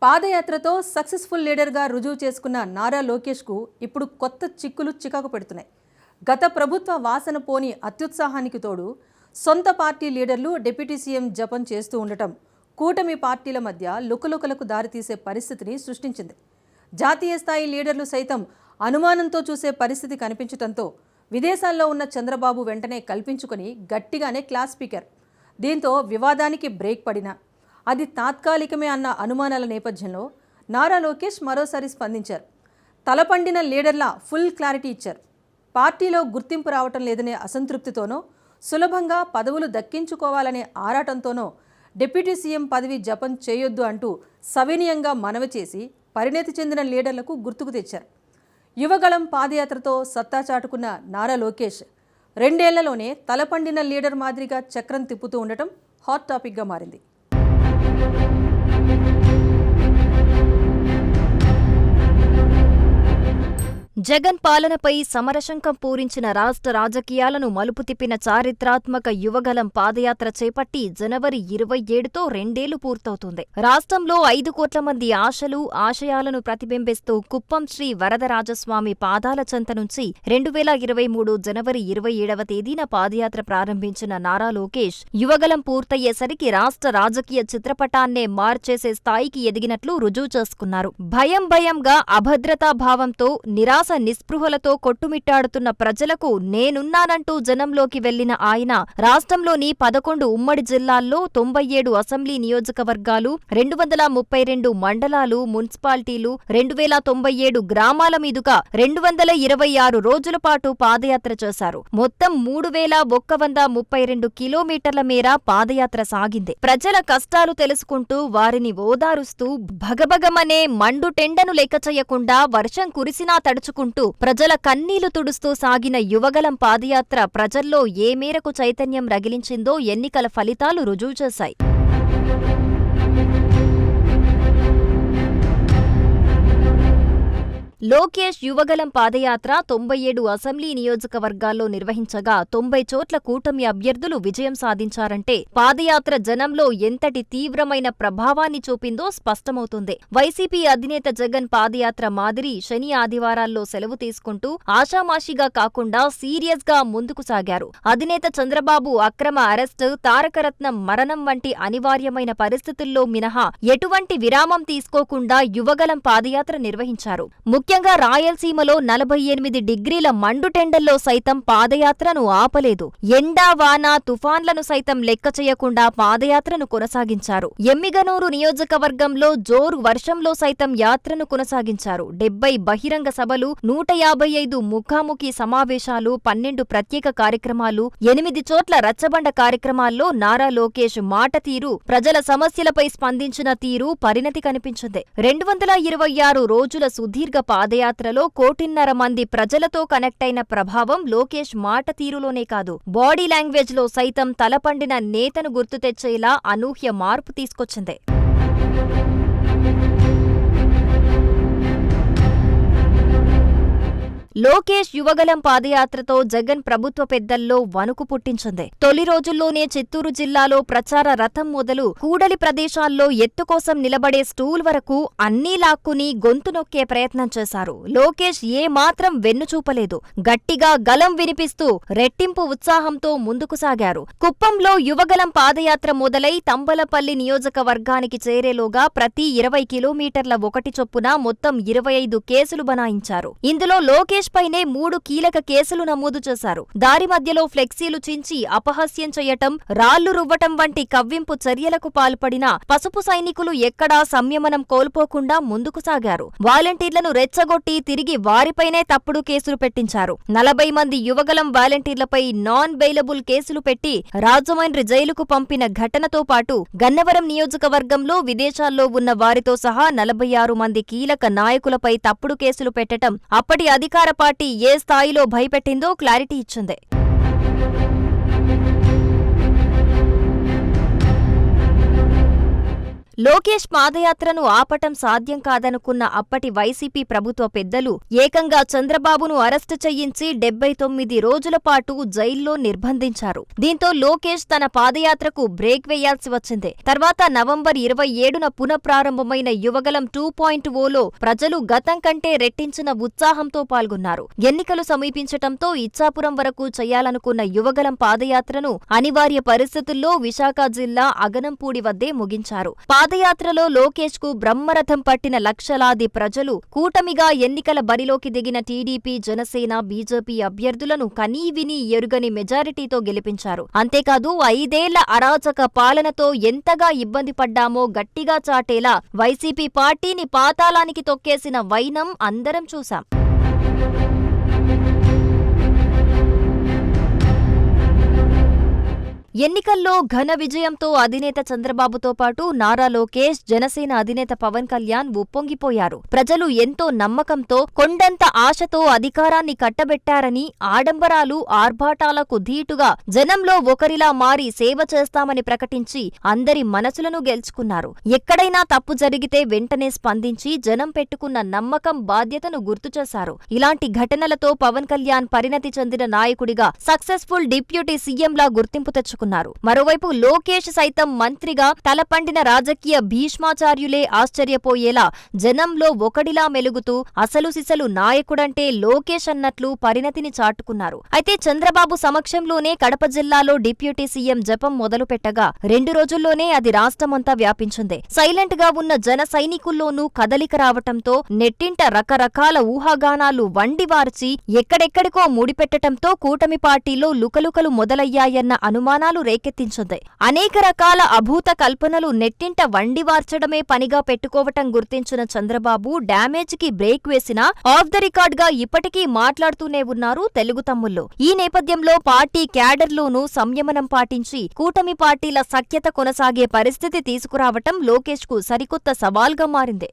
పాదయాత్రతో successful లీడర్గా రుజువు చేసుకున్న నారా లోకేష్కు ఇప్పుడు కొత్త చిక్కులు చికాకు పెడుతున్నాయి. గత ప్రభుత్వ వాసన పోని అత్యుత్సాహానికి తోడు సొంత పార్టీ లీడర్లు డిప్యూటీ సీఎం జపం చేస్తూ ఉండటం కూటమి పార్టీల మధ్య లుకలుకలకు దారితీసే పరిస్థితిని సృష్టించింది. జాతీయ స్థాయి లీడర్లు సైతం అనుమానంతో చూసే పరిస్థితి కనిపించడంతో విదేశాల్లో ఉన్న చంద్రబాబు వెంటనే కల్పించుకొని గట్టిగానే క్లాస్ స్పీకర్. దీంతో వివాదానికి బ్రేక్ పడినా అది తాత్కాలికమే అన్న అనుమానాల నేపథ్యంలో నారా లోకేష్ మరోసారి స్పందించారు. తలపండిన లీడర్ల ఫుల్ క్లారిటీ ఇచ్చారు. పార్టీలో గుర్తింపు రావటం లేదనే అసంతృప్తితోనో సులభంగా పదవులు దక్కించుకోవాలనే ఆరాటంతోనో డిప్యూటీ సీఎం పదవి జపం చేయొద్దు అంటూ సవినయంగా మనవి చేసి పరిణతి చెందిన లీడర్లకు గుర్తుకు తెచ్చారు. యువగళం పాదయాత్రతో సత్తా చాటుకున్న నారా లోకేష్ 2 ఏళ్లలోనే తలపండిన లీడర్ మాదిరిగా చక్రం తిప్పుతూ ఉండటం హాట్ టాపిక్గా మారింది. జగన్ పాలనపై సమరశంఖం పూరించిన రాష్ట్ర రాజకీయాలను మలుపు తిప్పిన చారిత్రాత్మక యువగళం పాదయాత్ర చేపట్టి జనవరి 27తో 2 ఏళ్లు పూర్తవుతుంది. రాష్ట్రంలో 5 కోట్ల మంది ఆశలు, ఆశయాలను ప్రతిబింబిస్తూ కుప్పం శ్రీ వరదరాజస్వామి పాదాల చెంత నుంచి 2023 జనవరి 27వ తేదీన పాదయాత్ర ప్రారంభించిన నారా లోకేష్ యువగళం పూర్తయ్యేసరికి రాష్ట్ర రాజకీయ చిత్రపటాన్నే మార్చేసే స్థాయికి ఎదిగినట్లు రుజువు చేసుకున్నారు. భయంగా అభద్రతా భావంతో నిరాశ నిస్పృహలతో కొట్టుమిట్టాడుతున్న ప్రజలకు నేనున్నానంటూ జనంలోకి వెళ్లిన ఆయన రాష్ట్రంలోని 11 ఉమ్మడి జిల్లాల్లో 97 అసెంబ్లీ నియోజకవర్గాలు, 232 మండలాలు, మున్సిపాలిటీలు, 2097 గ్రామాల మీదుగా 226 రోజుల పాటు పాదయాత్ర చేశారు. మొత్తం 3132 కిలోమీటర్ల మేర పాదయాత్ర సాగింది. ప్రజల కష్టాలు తెలుసుకుంటూ వారిని ఓదారుస్తూ భగభగమనే మండు టెండను లెక్క చేయకుండా వర్షం కురిసినా తడుచుకుంటూ ప్రజల కన్నీళ్లు తుడుస్తూ సాగిన యువగళం పాదయాత్ర ప్రజల్లో ఏ మేరకు చైతన్యం రగిలించిందో ఎన్నికల ఫలితాలు రుజువు చేశాయి. లోకేష్ యువగళం పాదయాత్ర 97 అసెంబ్లీ నియోజకవర్గాల్లో నిర్వహించగా 90 చోట్ల కూటమి అభ్యర్థులు విజయం సాధించారంటే పాదయాత్ర జనంలో ఎంతటి తీవ్రమైన ప్రభావాన్ని చూపిందో స్పష్టమవుతుంది. వైసీపీ అధినేత జగన్ పాదయాత్ర మాదిరి శని ఆదివారాల్లో సెలవు తీసుకుంటూ ఆషామాషిగా కాకుండా సీరియస్ గా ముందుకు సాగారు. అధినేత చంద్రబాబు అక్రమ అరెస్టు, తారకరత్నం మరణం వంటి అనివార్యమైన పరిస్థితుల్లో మినహా ఎటువంటి విరామం తీసుకోకుండా యువగళం పాదయాత్ర నిర్వహించారు. ముఖ్యంగా రాయలసీమలో 48 డిగ్రీల మండుటెండల్లో సైతం పాదయాత్రను ఆపలేదు. ఎండా వాన తుఫాన్లను సైతం లెక్క చేయకుండా పాదయాత్రను కొనసాగించారు. ఎమ్మిగనూరు నియోజకవర్గంలో జోరు వర్షంలో సైతం యాత్రను కొనసాగించారు. 70 బహిరంగ సభలు, 155 ముఖాముఖి సమావేశాలు, 12 ప్రత్యేక కార్యక్రమాలు, 8 చోట్ల రచ్చబండ కార్యక్రమాల్లో నారా లోకేష్ మాట తీరు, ప్రజల సమస్యలపై స్పందించిన తీరు పరిణతి కనిపించింది. 226 రోజుల సుదీర్ఘ పాదయాత్రలో 1.5 కోటి మంది ప్రజలతో కనెక్ట్ అయిన ప్రభావం లోకేష్ మాట తీరులోనే కాదు, బాడీ లాంగ్వేజ్ లో సైతం తలపండిన నేతను గుర్తు తెచ్చేలా అనూహ్య మార్పు తీసుకొచ్చింది. లోకేష్ యువగళం పాదయాత్రతో జగన్ ప్రభుత్వ పెద్దల్లో వణుకు పుట్టించింది. తొలి రోజుల్లోనే చిత్తూరు జిల్లాలో ప్రచార రథం మొదలు కూడలి ప్రదేశాల్లో ఎత్తు కోసం నిలబడే స్టూల్ వరకు అన్నీ లాక్కుని గొంతు నొక్కే ప్రయత్నం చేశారు. లోకేష్ ఏ మాత్రం వెన్నుచూపలేదు. గట్టిగా గళం వినిపిస్తూ రెట్టింపు ఉత్సాహంతో ముందుకు సాగారు. కుప్పంలో యువగళం పాదయాత్ర మొదలై తంబలపల్లి నియోజకవర్గానికి చేరేలోగా ప్రతి 20 కిలోమీటర్ల ఒకటి చొప్పున మొత్తం 25 కేసులు బనాయించారు. ఇందులో లోకేష్ పైనే 3 కీలక కేసులు నమోదు చేశారు. దారి మధ్యలో ఫ్లెక్సీలు చించి అపహాస్యం చేయటం, రాళ్లు రువ్వటం వంటి కవ్వింపు చర్యలకు పాల్పడిన పసుపు సైనికులు ఎక్కడా సంయమనం కోల్పోకుండా ముందుకు సాగారు. వాలంటీర్లను రెచ్చగొట్టి తిరిగి వారిపైనే తప్పుడు కేసులు పెట్టించారు. 40 మంది యువగళం వాలంటీర్లపై నాన్ బెయిలబుల్ కేసులు పెట్టి రాజమండ్రి జైలుకు పంపిన ఘటనతో పాటు గన్నవరం నియోజకవర్గంలో విదేశాల్లో ఉన్న వారితో సహా 46 మంది కీలక నాయకులపై తప్పుడు కేసులు పెట్టటం అప్పటి అధికార పార్టీ ఏ స్థాయిలో భయపెట్టిందో క్లారిటీ ఇచ్చింది. లోకేష్ పాదయాత్రను ఆపటం సాధ్యం కాదనుకున్న అప్పటి వైసీపీ ప్రభుత్వ పెద్దలు ఏకంగా చంద్రబాబును అరెస్టు చేయించి 79 రోజుల పాటు జైల్లో నిర్బంధించారు. దీంతో లోకేష్ తన పాదయాత్రకు బ్రేక్ వేయాల్సి వచ్చింది. తర్వాత నవంబర్ 27న పునఃప్రారంభమైన యువగలం 2.0లో ప్రజలు గతం కంటే రెట్టించిన ఉత్సాహంతో పాల్గొన్నారు. ఎన్నికలు సమీపించటంతో ఇచ్చాపురం వరకు చేయాలనుకున్న యువగలం పాదయాత్రను అనివార్య పరిస్థితుల్లో విశాఖ జిల్లా అగనంపూడి వద్దే ముగించారు. పాదయాత్రలో లోకేష్ కు బ్రహ్మరథం పట్టిన లక్షలాది ప్రజలు కూటమిగా ఎన్నికల బరిలోకి దిగిన టీడీపీ, జనసేన, బీజేపీ అభ్యర్థులను కనీవినీ ఎరుగని మెజారిటీతో గెలిపించారు. అంతేకాదు 5 ఏళ్ల అరాచక పాలనతో ఎంతగా ఇబ్బంది పడ్డామో గట్టిగా చాటేలా వైసీపీ పార్టీని పాతాళానికి తొక్కేసిన వైనం అందరం చూశాం. ఎన్నికల్లో ఘన విజయంతో అధినేత చంద్రబాబుతో పాటు నారా లోకేష్, జనసేన అధినేత పవన్ కళ్యాణ్ ఉప్పొంగిపోయారు. ప్రజలు ఎంతో నమ్మకంతో, కొండంత ఆశతో అధికారాన్ని కట్టబెట్టారని, ఆడంబరాలు, ఆర్భాటాలకు ధీటుగా జనంలో ఒకరిలా మారి సేవ చేస్తామని ప్రకటించి అందరి మనసులను గెలుచుకున్నారు. ఎక్కడైనా తప్పు జరిగితే వెంటనే స్పందించి జనం పెట్టుకున్న నమ్మకం, బాధ్యతను గుర్తుచేశారు. ఇలాంటి ఘటనలతో పవన్ కళ్యాణ్ పరిణతి చెందిన నాయకుడిగా, సక్సెస్ఫుల్ డిప్యూటీ సీఎంలా గుర్తింపు తెచ్చుకున్నారు. మరోవైపు లోకేష్ సైతం మంత్రిగా తలపండిన రాజకీయ భీష్మాచార్యులే ఆశ్చర్యపోయేలా జనంలో ఒకడిలా మెలుగుతూ అసలు సిసలు నాయకుడంటే లోకేష్ అన్నట్లు పరిణతిని చాటుకున్నారు. అయితే చంద్రబాబు సమక్షంలోనే కడప జిల్లాలో డిప్యూటీ సీఎం జపం మొదలుపెట్టగా 2 రోజుల్లోనే అది రాష్ట్రమంతా వ్యాపించింది. సైలెంట్ గా ఉన్న జన సైనికుల్లోనూ కదలిక రావటంతో నెట్టింట రకరకాల ఊహాగానాలు వండివార్చి ఎక్కడెక్కడికో ముడిపెట్టటంతో కూటమి పార్టీలో లుకలుకలు మొదలయ్యాయన్న అనుమానాలు రేకెత్తించింది. అనేక రకాల అభూత కల్పనలు నెట్టింట వండివార్చడమే పనిగా పెట్టుకోవటం గుర్తించిన చంద్రబాబు డ్యామేజ్ కి బ్రేక్ వేసినా ఆఫ్ ద రికార్డ్ గా ఇప్పటికీ మాట్లాడుతూనే ఉన్నారు తెలుగు తమ్ముళ్లు. ఈ నేపథ్యంలో పార్టీ క్యాడర్లోనూ సంయమనం పాటించి కూటమి పార్టీల సఖ్యత కొనసాగే పరిస్థితి తీసుకురావటం లోకేష్ కు సరికొత్త సవాల్గా మారింది.